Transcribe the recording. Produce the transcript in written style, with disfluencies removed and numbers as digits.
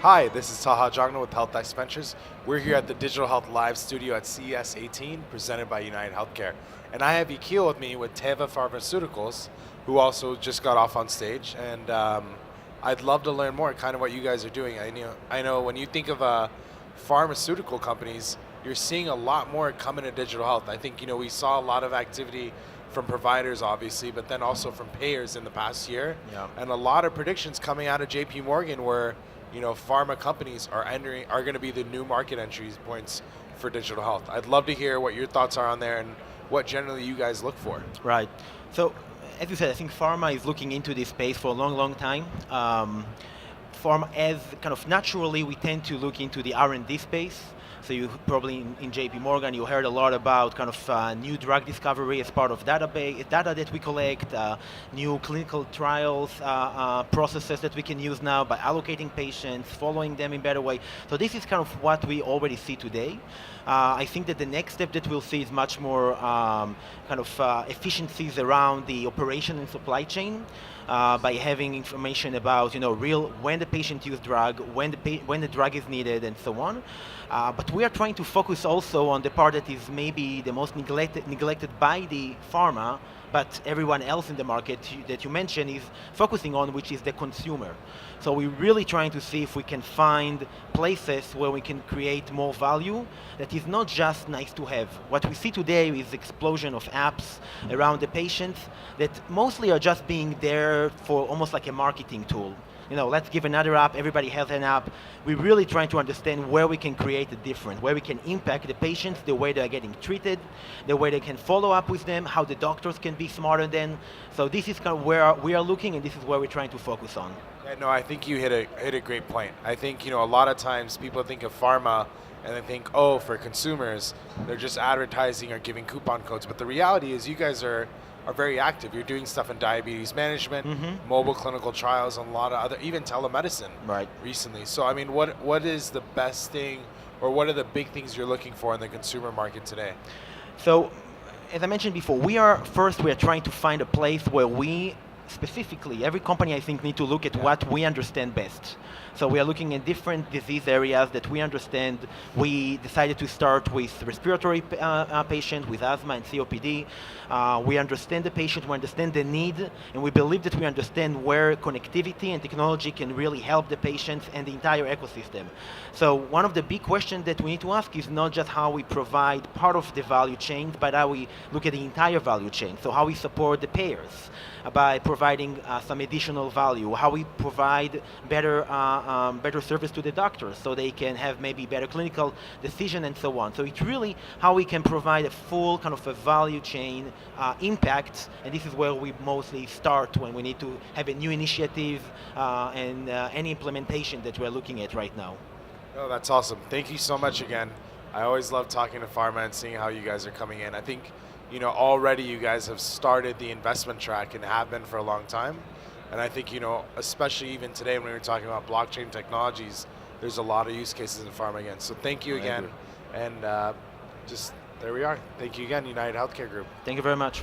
Hi, this is Taha Jagna with Health X Ventures. We're here at the Digital Health Live studio at CES 18, presented by United Healthcare. And I have Yechiel with me with Teva Pharmaceuticals, who also just got off on stage. And I'd love to learn more, kind of what you guys are doing. I know when you think of pharmaceutical companies, you're seeing a lot more come into digital health. I think we saw a lot of activity from providers, obviously, but then also from payers in the past year. Yeah. And a lot of predictions coming out of JP Morgan where pharma companies are going to be the new market entry points for digital health. I'd love to hear what your thoughts are on there and what generally you guys look for. Right. So, as you said, I think pharma is looking into this space for a long, long time. Pharma, as kind of naturally, we tend to look into the R&D space. So you probably in JP Morgan, you heard a lot about kind of new drug discovery as part of data that we collect, new clinical trials processes that we can use now by allocating patients, following them in better way. So this is kind of what we already see today. I think that the next step that we'll see is much more kind of efficiencies around the operation and supply chain. By having information about when the patient used drug, when the drug is needed, and so on. But we are trying to focus also on the part that is maybe the most neglected by the pharma, but everyone else in the market that you mentioned is focusing on, which is the consumer. So we're really trying to see if we can find places where we can create more value that is not just nice to have. What we see today is the explosion of apps around the patients that mostly are just being there for almost like a marketing tool. Let's give another app, everybody has an app. We're really trying to understand where we can create a difference, where we can impact the patients, the way they're getting treated, the way they can follow up with them, how the doctors can be smarter than. So this is kind of where we are looking, and this is where we're trying to focus on. Yeah, no, I think you hit a great point. I think, a lot of times people think of pharma and they think, oh, for consumers, they're just advertising or giving coupon codes. But the reality is you guys are very active. You're doing stuff in diabetes management, mobile clinical trials, and a lot of other, even telemedicine recently. So, I mean, what is the best thing, or what are the big things you're looking for in the consumer market today? So, as I mentioned before, we are trying to find a place where we specifically, every company I think need to look at what we understand best. So we are looking at different disease areas that we understand. We decided to start with respiratory patient, with asthma and COPD. We understand the patient, we understand the need, and we believe that we understand where connectivity and technology can really help the patients and the entire ecosystem. So one of the big questions that we need to ask is not just how we provide part of the value chain, but how we look at the entire value chain. So how we support the payers by providing some additional value, how we provide better service to the doctors so they can have maybe better clinical decision and so on. So it's really how we can provide a full kind of a value chain impact, and this is where we mostly start when we need to have a new initiative and any implementation that we're looking at right now. Oh, that's awesome. Thank you so much again. I always love talking to pharma and seeing how you guys are coming in. I think already you guys have started the investment track and have been for a long time. And I think, especially even today when we were talking about blockchain technologies, there's a lot of use cases in pharma again. So thank you again. And just there we are. Thank you again, United Healthcare Group. Thank you very much.